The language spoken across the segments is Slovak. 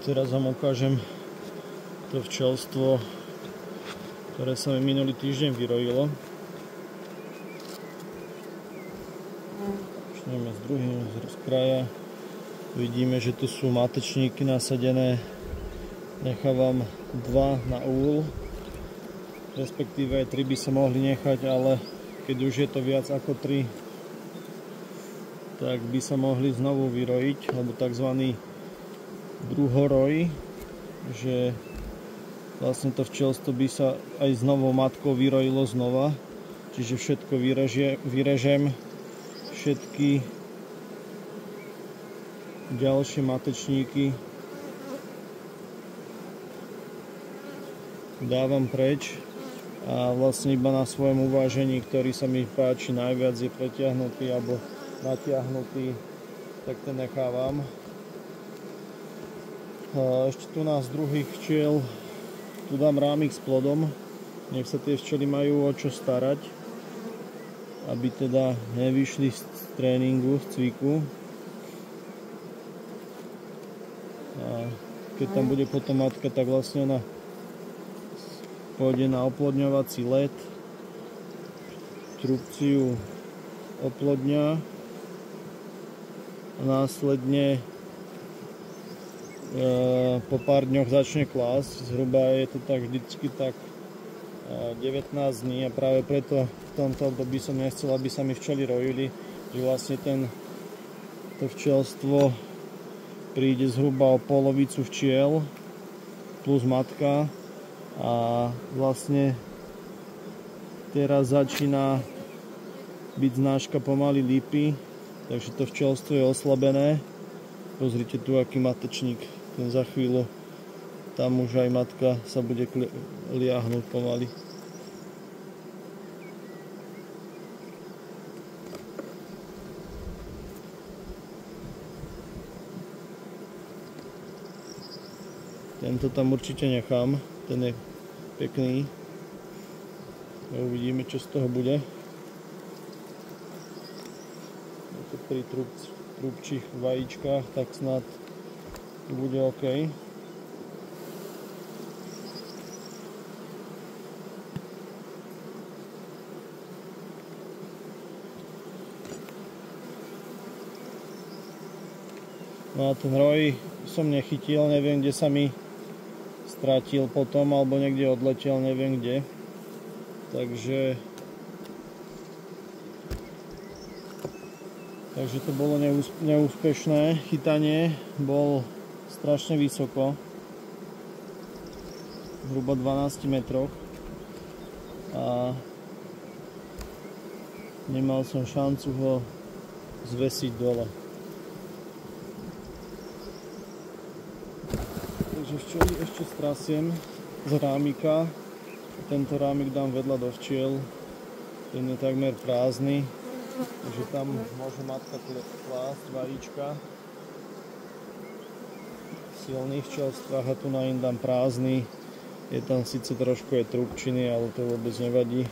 Teraz vám ukážem to včelstvo, ktoré sa mi minulý týždeň vyrojilo. Začneme s druhým z kraja. Vidíme, že tu sú matečníky nasadené. Nechávam 2 na úl. Respektíve aj 3 by sa mohli nechať, ale keď už je to viac ako 3, tak by sa mohli znovu vyrojiť, alebo tzv. Druhoroj, že vlastne to včelstvo by sa aj s novou matkou vyrojilo znova, čiže všetko vyrežem, všetky ďalšie matečníky dávam preč a vlastne iba na svojom uvážení, ktorý sa mi páči najviac, je pretiahnutý alebo natiahnutý, tak ten nechávam. Ešte tu nás druhých včiel, tu dám rámik s plodom, nech sa tie včely majú o čo starať, aby teda nevyšli z tréningu, z cviku. A keď tam bude potom matka, tak vlastne ona pôjde na oplodňovací let, trubciu oplodňa a následne po pár dňoch začne klásť. Zhruba je to tak vždycky tak 19 dní a práve preto v tomto období som nechcel, aby sa mi včely rojili, že vlastne to včelstvo príde zhruba o polovicu včiel plus matka a vlastne teraz začína byť znáška pomaly lípy, takže to včelstvo je oslabené. Pozrite tu, aký matečník. Ten za chvíľu, tam už aj matka sa bude liahnuť pomaly. Tento tam určite nechám, ten je pekný. Uvidíme, čo z toho bude. Je to pri trubčích vajíčkach, tak snad bude OK. No a ten roj som nechytil, neviem, kde sa mi stratil potom, alebo niekde odletel, neviem kde. Takže to bolo neúspešné. Chytanie bol strašne vysoko, zhruba 12 metroch, a nemal som šancu ho zvesiť dole. Takže včely ešte strasiem z rámika. Tento rámik dám vedľa do včiel, ten je takmer prázdny, takže tam môže matka klásť vajíčka v silných včelstvách a tu na in dám prázdny. Je tam síce trošku je trubčiny, ale to vôbec nevadí.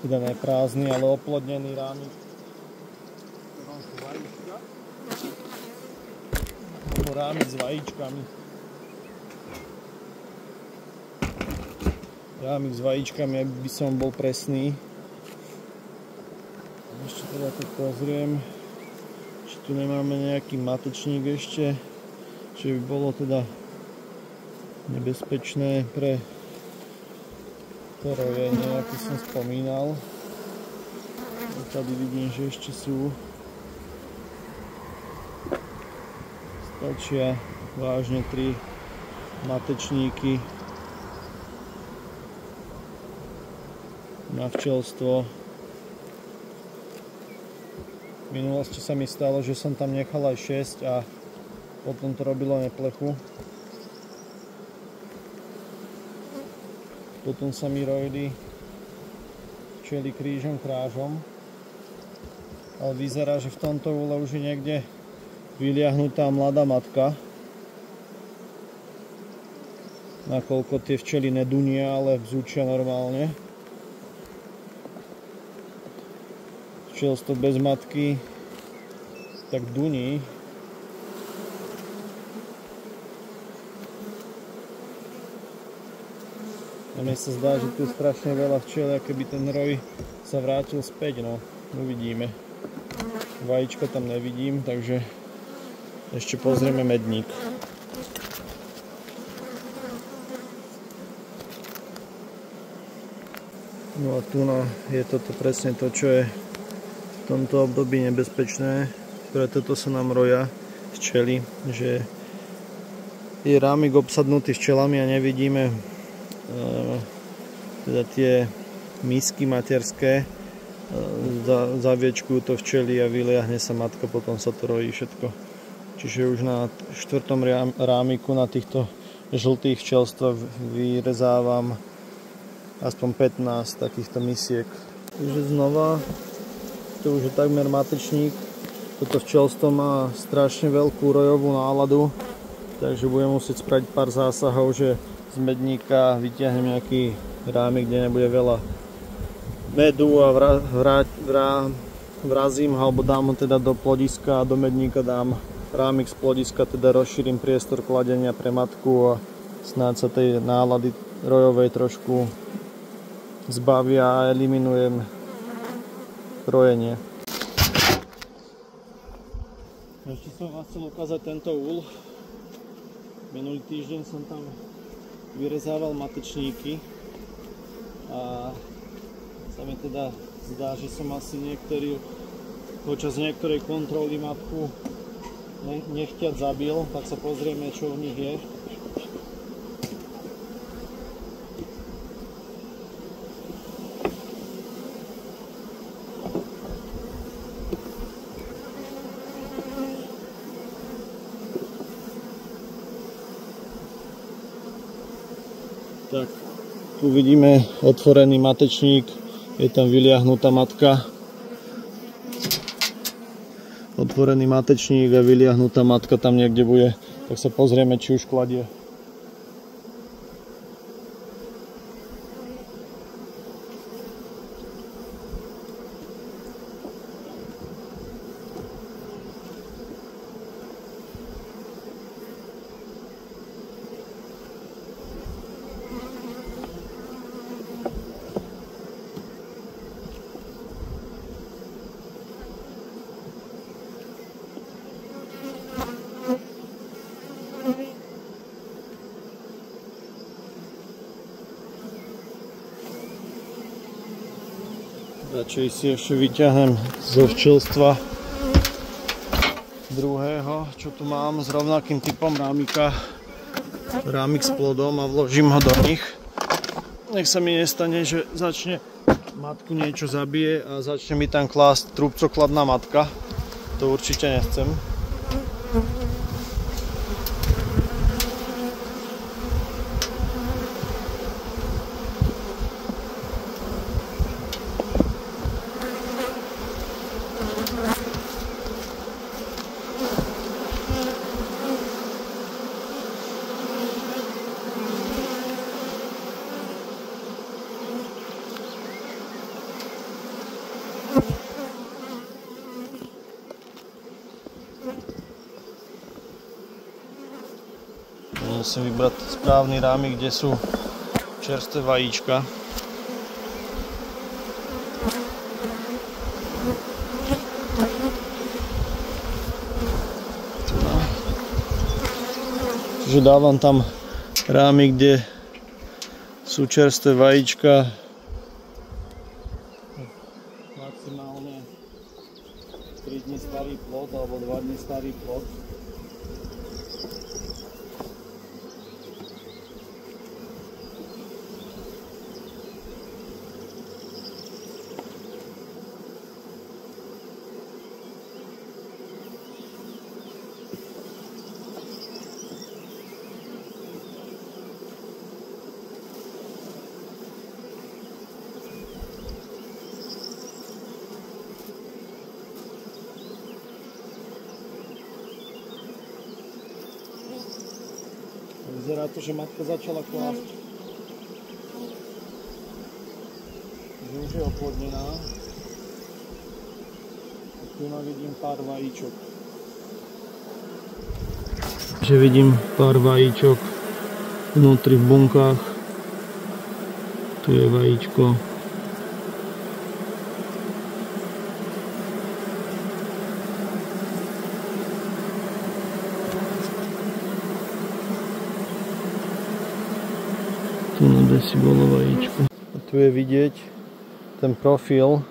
Teda ne prázdny, ale oplodnený rámik. Tam sú vajíčka. Rámik s vajíčkami. Rámik s vajíčkami, aby by som bol presný. Ešte teda to pozriem, či tu nemáme nejaký matečník ešte, čo by bolo teda nebezpečné pre to rojenie, ako som spomínal. Tady vidím, že ešte sú. Stačia vážne 3 matečníky na včelstvo. V minulosti sa mi stalo, že som tam nechal aj 6 a potom to robilo neplechu. Potom sa mi rojili včely krížom krážom. Ale vyzerá, že v tomto úle už je niekde vyliahnutá mladá matka. Nakoľko tie včely nedunia, ale vzúčia normálne. Včelstvo bez matky tak duní. A mne sa zdá, že tu je strašne veľa včiel, keby ten roj sa vrátil späť, no. Uvidíme. Vajíčka tam nevidím, takže ešte pozrieme medník. No a tu je toto presne to, čo je v tomto období nebezpečné. Preto to sa nám roja včely, že je rámik obsadnutý včelami a nevidíme teda tie misky materské. Zaviečkujú to včely a vyliahne sa matka, potom sa to rojí všetko. Čiže už na 4. rámiku na týchto žltých včelstvách vyrezávam aspoň 15 takýchto misiek. Takže znova, to už je takmer matečník. Toto včelstvo má strašne veľkú rojovú náladu, takže budem musieť spraviť pár zásahov, že z medníka vytiahnem nejaký rámik, kde nebude veľa medu a vrazím ho, alebo dám ho teda do plodiska a do medníka dám rámik z plodiska, teda rozšírim priestor kladenia pre matku a snáď sa tej nálady rojovej trošku zbavia a eliminujem rojenie. Ešte som vám chcel ukázať tento úl. Minulý týždeň som tam vyrezával matečníky a sa mi teda zdá, že som asi počas niektorej kontroly matku nechtiac zabil, tak sa pozrieme, čo v nich je. Tak, tu vidíme otvorený matečník, je tam vyliahnutá matka. Otvorený matečník a vyliahnutá matka tam niekde bude, tak sa pozrieme, či už kladie. Radšej si ešte vyťahnem zo včelstva druhého, čo tu mám s rovnakým typom rámika, rámik s plodom, a vložím ho do nich. Nech sa mi nestane, že začne matku niečo zabije a začne mi tam klásť trúbcokladná matka. To určite nechcem. Musím vybrať správny rámik, kde sú čerstvé vajíčka. Čiže dávam tam rámik, kde sú čerstvé vajíčka. Maximálne 3 dní starý plod alebo 2 dní starý plod. Vyzerá to, že matka začala klásť. Že už je oplodnená. A tu vidím pár vajíčok. Že vidím pár vajíčok vnútri v bunkách. Tu je vajíčko. Tu na desi bolo vajíčko. A tu je vidieť ten profil,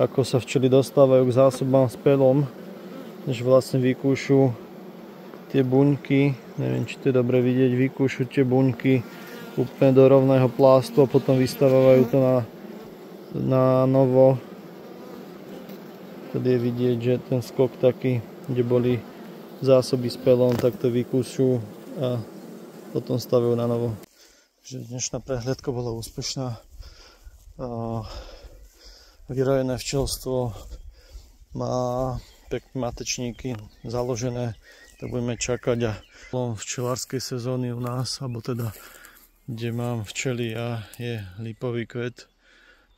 ako sa včely dostávajú k zásobám s pelom, než vlastne vykúšu tie buňky, neviem či to je dobre vidieť, vykúšu tie buňky úplne do rovného plástu a potom vystavovajú to na novo. Tady je vidieť, že ten skok taký, kde boli zásoby s pelom, tak to vykúšu a potom stavajú na novo. Takže dnešná prehliadka bola úspešná. Vyrojené včelstvo má pekné matečníky založené, tak budeme čakať a včelárskej sezóny u nás, alebo teda kde mám včely a je lipový kvet.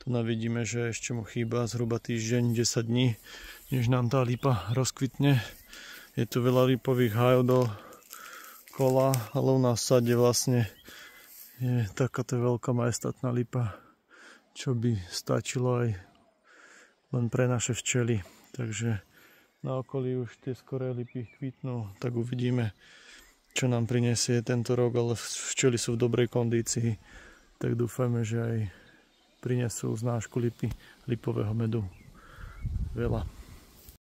Tu vidíme, že ešte mu chýba zhruba týždeň, 10 dní, než nám tá lipa rozkvitne. Je tu veľa lipových hajov do kola, ale u nás v sade vlastne je takáto veľká majestátna lipa, čo by stačilo aj len pre naše včely. Takže na okolí už tie skoré lipy kvitnú, tak uvidíme, čo nám prinesie tento rok, ale včely sú v dobrej kondícii, tak dúfajme, že aj prinesú znášku lipového medu veľa.